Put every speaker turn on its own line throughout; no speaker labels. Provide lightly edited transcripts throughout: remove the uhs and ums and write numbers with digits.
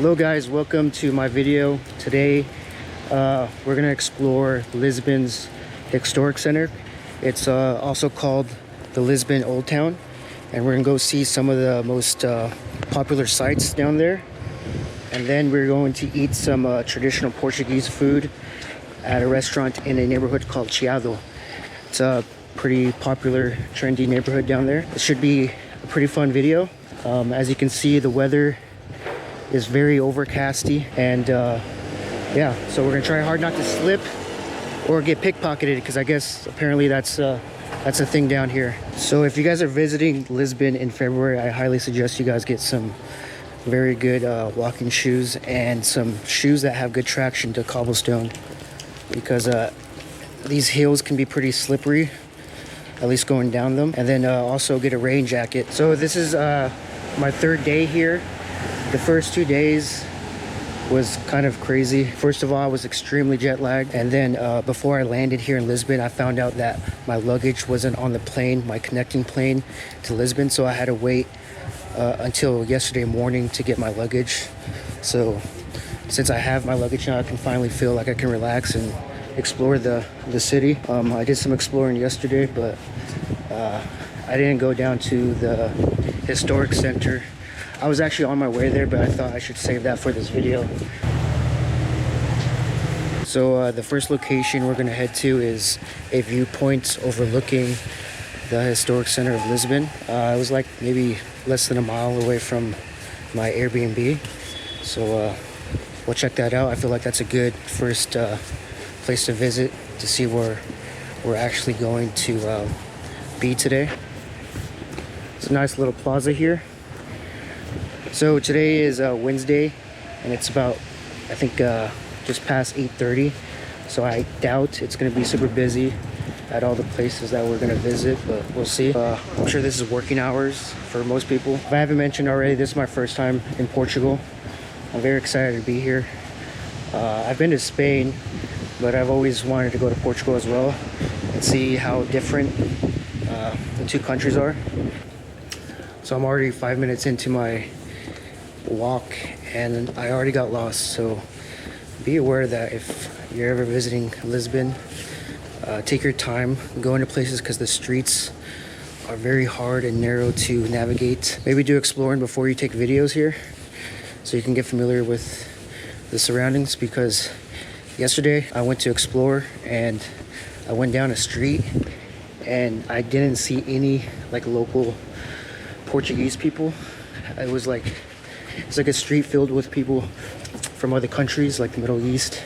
Hello guys, welcome to my video. Today we're gonna explore Lisbon's historic center. It's also called the Lisbon Old Town, and we're gonna go see some of the most popular sites down there, and then we're going to eat some traditional Portuguese food at a restaurant in a neighborhood called Chiado. It's a pretty popular, trendy neighborhood down there. It should be a pretty fun video. As you can see, the weather is very overcasty, and yeah, so we're gonna try hard not to slip or get pickpocketed, because I guess apparently that's a thing down here. So if you guys are visiting Lisbon in February, I highly suggest you guys get some very good walking shoes and some shoes that have good traction to cobblestone, because these hills can be pretty slippery, at least going down them. And then also get a rain jacket. So this is my third day here. The first 2 days was kind of crazy. First of all, I was extremely jet lagged, and then before I landed here in Lisbon, I found out that my luggage wasn't on the plane, my connecting plane to Lisbon, so I had to wait until yesterday morning to get my luggage. So since I have my luggage now, I can finally feel like I can relax and explore the city. I did some exploring yesterday, but I didn't go down to the historic center. I was actually on my way there, but I thought I should save that for this video. So the first location we're gonna head to is a viewpoint overlooking the historic center of Lisbon. It was like maybe less than a mile away from my Airbnb. So we'll check that out. I feel like that's a good first place to visit to see where we're actually going to be today. It's a nice little plaza here. So today is Wednesday, and it's about, I think, just past 8:30. So I doubt it's going to be super busy at all the places that we're going to visit, but we'll see. I'm sure this is working hours for most people. If I haven't mentioned already, this is my first time in Portugal. I'm very excited to be here. I've been to Spain, but I've always wanted to go to Portugal as well and see how different the two countries are. So I'm already 5 minutes into my walk, and I already got lost. So be aware that if you're ever visiting Lisbon, take your time going to places, because the streets are very hard and narrow to navigate. Maybe do exploring before you take videos here, so you can get familiar with the surroundings, because yesterday I went to explore and I went down a street and I didn't see any like local Portuguese people. It's like a street filled with people from other countries like the Middle East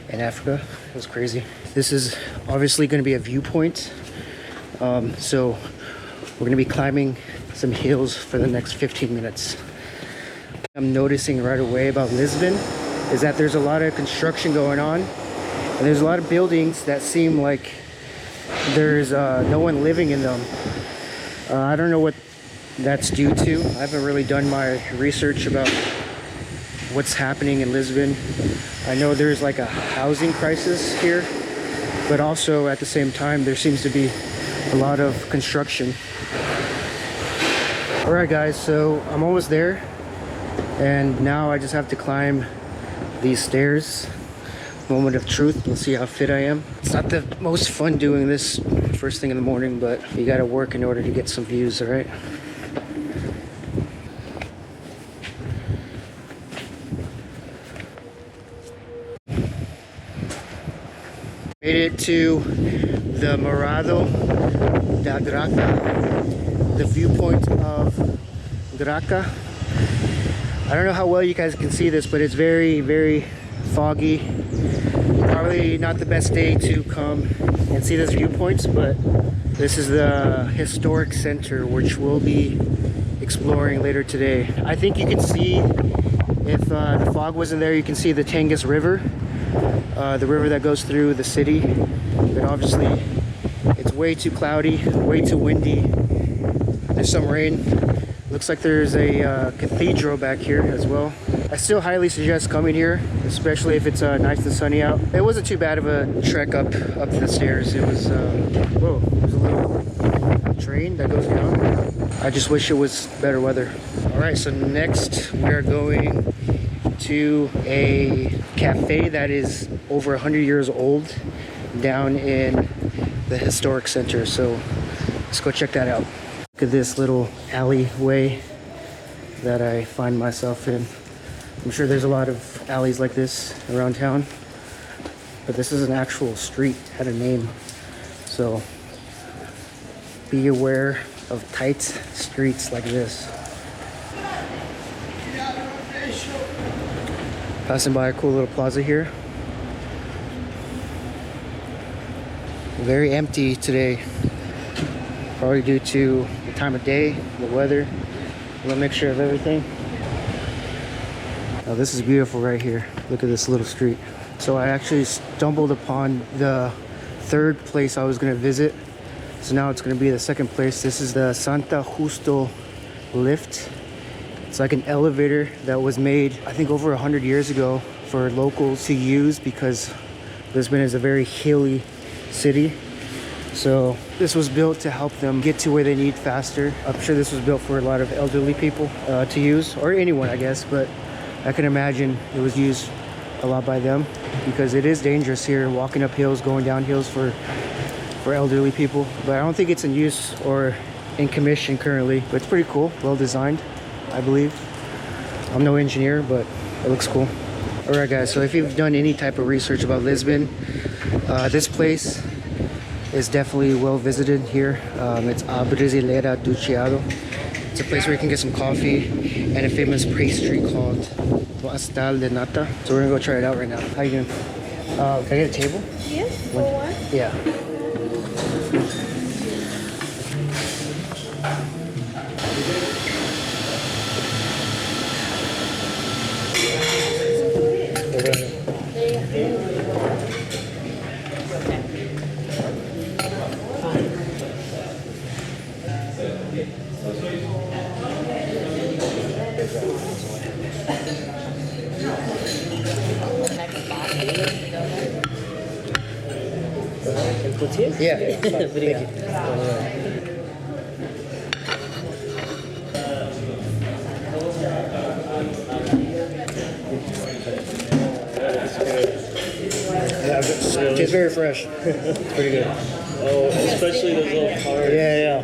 and Africa. It was crazy. This is obviously going to be a viewpoint. So we're going to be climbing some hills for the next 15 minutes. I'm noticing right away about Lisbon is that there's a lot of construction going on, and there's a lot of buildings that seem like there's no one living in them. I don't know what that's due to. I haven't really done my research about what's happening in Lisbon. I know there's like a housing crisis here, but also at the same time there seems to be a lot of construction. All right guys, so I'm almost there, and now I just have to climb these stairs. Moment of truth. We'll see how fit I am. It's not the most fun doing this first thing in the morning, but you gotta work in order to get some views, all right? Made it to the Morado da Graca, the viewpoint of Graca. I don't know how well you guys can see this, but it's very, very foggy. Probably not the best day to come and see this viewpoints, but this is the historic center, which we'll be exploring later today. I think you can see, if the fog wasn't there, you can see the Tagus River. The river that goes through the city, but obviously it's way too cloudy, way too windy. There's some rain. Looks like there's a cathedral back here as well. I still highly suggest coming here, especially if it's nice and sunny out. It wasn't too bad of a trek up the stairs. It was whoa, there's a little train that goes down. I just wish it was better weather. All right, so next we are going to a cafe that is over 100 years old down in the historic center. So let's go check that out. Look at this little alleyway that I find myself in. I'm sure there's a lot of alleys like this around town, but this is an actual street, had a name. So be aware of tight streets like this. Passing by a cool little plaza here. Very empty today, probably due to the time of day, the weather, a little mixture of everything. Now this is beautiful right here. Look at this little street. So I actually stumbled upon the third place I was gonna visit. So now it's gonna be the second place. This is the Santa Justo lift. It's like an elevator that was made, I think, over 100 years ago for locals to use because Lisbon is a very hilly city. So this was built to help them get to where they need faster. I'm sure this was built for a lot of elderly people to use, or anyone, I guess, but I can imagine it was used a lot by them because it is dangerous here, walking up hills, going down hills for elderly people. But I don't think it's in use or in commission currently, but it's pretty cool, well designed, I believe. I'm no engineer, but it looks cool. All right, guys, so if you've done any type of research about Lisbon, this place is definitely well visited here. It's A Brasileira do Chiado. It's a place where you can get some coffee and a famous pastry called pastel de nata. So we're gonna go try it out right now. How you doing? Can I get a table?
Yes, for what?
Yeah. Yeah. Thank you. Tastes very fresh. It's pretty good.
Oh, especially those little cards.
Yeah.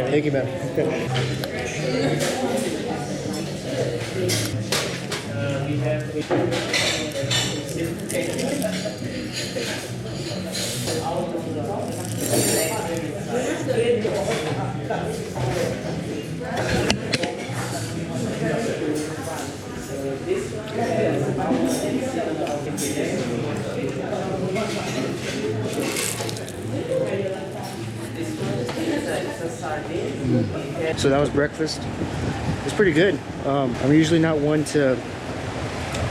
Thank you, man. So that was breakfast. It's pretty good. I'm usually not one to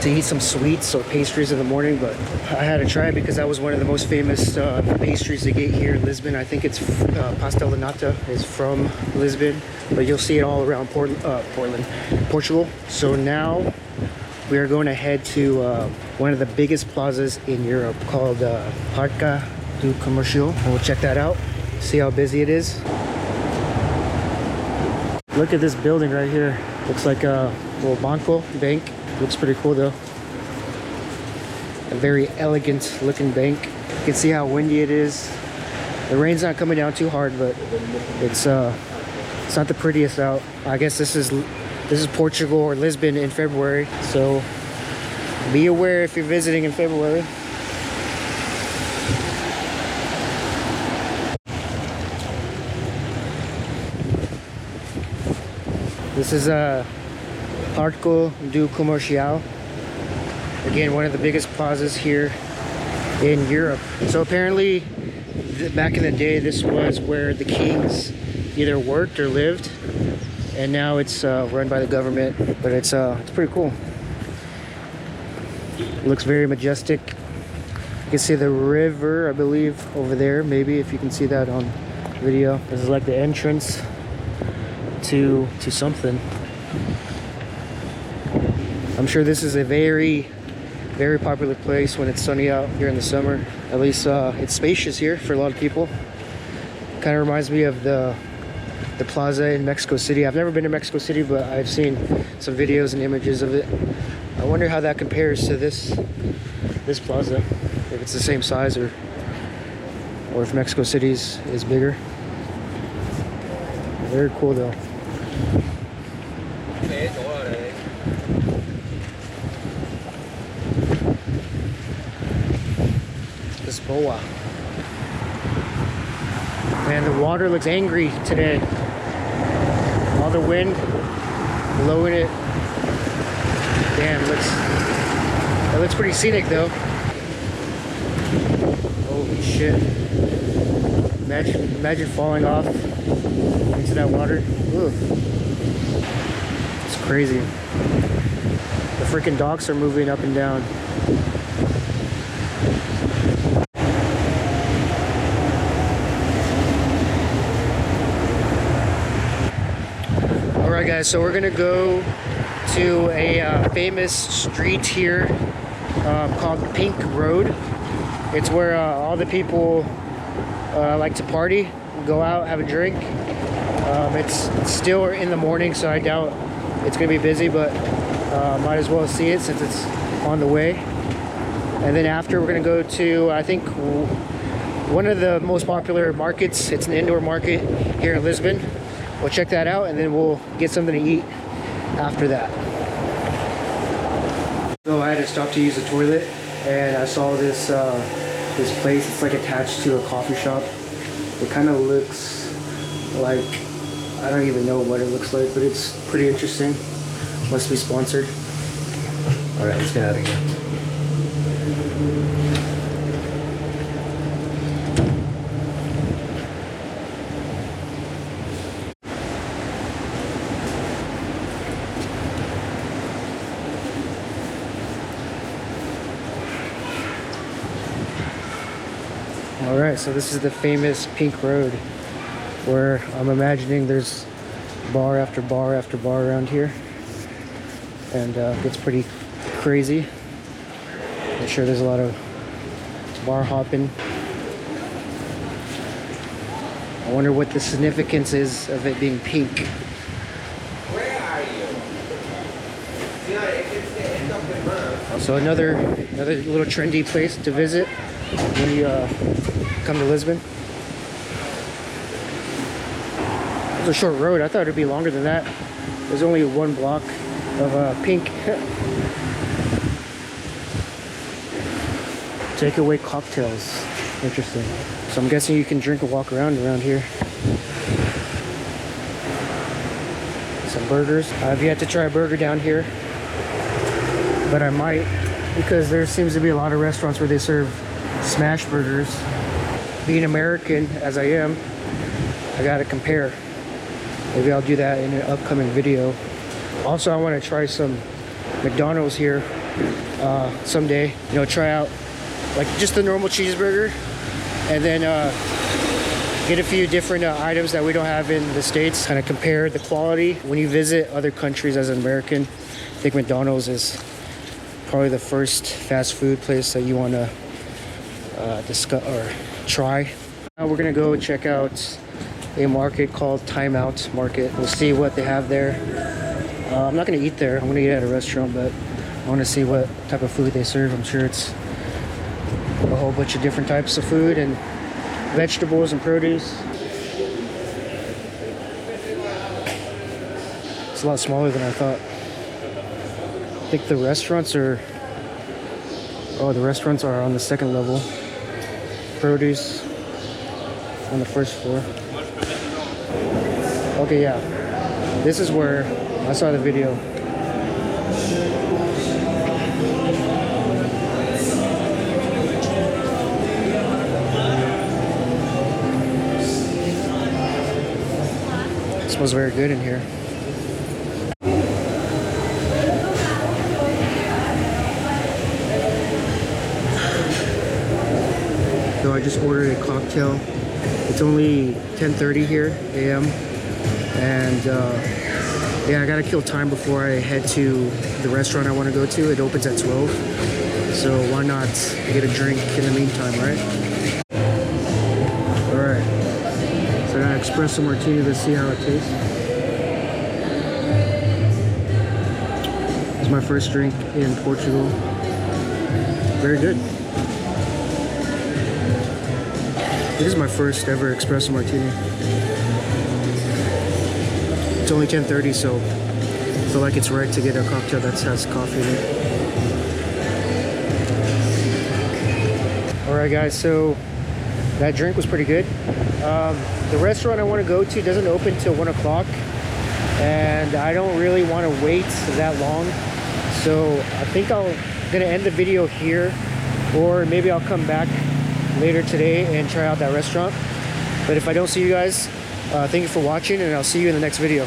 eat some sweets or pastries in the morning, but I had to try it because that was one of the most famous pastries they get here in Lisbon. I think it's pastel de nata is from Lisbon, but you'll see it all around Portugal. So now we are going to head to one of the biggest plazas in Europe called Parque do Comercio. We'll check that out, see how busy it is. Look at this building right here. Looks like a little bank. Looks pretty cool though. A very elegant looking bank. You can see how windy it is. The rain's not coming down too hard, but it's not the prettiest out. I guess this is Portugal or Lisbon in February, so be aware if you're visiting in February. This is Parque do Comercial. Again, one of the biggest plazas here in Europe. So apparently, back in the day, this was where the kings either worked or lived, and now it's run by the government. But it's pretty cool. It looks very majestic. You can see the river, I believe, over there. Maybe if you can see that on video. This is like the entrance to something. I'm sure this is a very popular place when it's sunny out here in the summer. At least it's spacious here for a lot of people. Kind of reminds me of the plaza in Mexico City. I've never been to Mexico City, but I've seen some videos and images of it. I wonder how that compares to this plaza. If it's the same size or if Mexico City's is bigger. Very cool though. This boa. Man, the water looks angry today. All the wind blowing it. Damn, it looks pretty scenic though. Holy shit. Imagine falling off into that water. Ugh. It's crazy. The freaking docks are moving up and down. Alright guys, so we're gonna go to a famous street here called Pink Road. It's where all the people like to party, go out, have a drink. It's still in the morning, so I doubt it's gonna be busy, but might as well see it since it's on the way. And then after, we're gonna go to, I think, one of the most popular markets. It's an indoor market here in Lisbon. We'll check that out, and then we'll get something to eat after that. So I had to stop to use the toilet, and I saw this this place. It's like attached to a coffee shop. It kind of looks like, I don't even know what it looks like, but it's pretty interesting. Must be sponsored. All right, let's get out of here. Alright, so this is the famous Pink Road, where I'm imagining there's bar after bar after bar around here, and it gets pretty crazy. I'm sure there's a lot of bar hopping. I wonder what the significance is of it being pink.
Where are you?
So another little trendy place to visit when you come to Lisbon. It's a short road. I thought it'd be longer than that. There's only one block of pink. Takeaway cocktails. Interesting. So I'm guessing you can drink and walk around here. Some burgers. I've yet to try a burger down here, but I might, because there seems to be a lot of restaurants where they serve smash burgers. Being American as I am, I gotta compare. Maybe I'll do that in an upcoming video. Also, I want to try some McDonald's here someday. You know, try out like just the normal cheeseburger, and then get a few different items that we don't have in the States. Kind of compare the quality. When you visit other countries as an American, I think McDonald's is probably the first fast food place that you want to discuss or try. Now we're gonna go check out a market called Timeout Market. We'll see what they have there. I'm not gonna eat there. I'm gonna eat at a restaurant, but I want to see what type of food they serve. I'm sure it's a whole bunch of different types of food and vegetables and produce. It's a lot smaller than I thought. I think the restaurants are, the restaurants are on the second level. Produce on the first floor. Okay, yeah. This is where I saw the video. It smells very good in here. So I just ordered a cocktail. It's only 10:30 here a.m. and yeah, I gotta kill time before I head to the restaurant I want to go to. It opens at 12, so why not get a drink in the meantime, right? All right, so I got espresso martini. Let's see how it tastes. my first drink in Portugal. Very good. This is my first ever espresso martini. It's only 10:30, so I feel like it's right to get a cocktail that has coffee in it. Alright guys, so that drink was pretty good. The restaurant I want to go to doesn't open till 1 o'clock, and I don't really want to wait that long. So I think I'm gonna end the video here, or maybe I'll come back later today and try out that restaurant. But if I don't see you guys, thank you for watching, and I'll see you in the next video.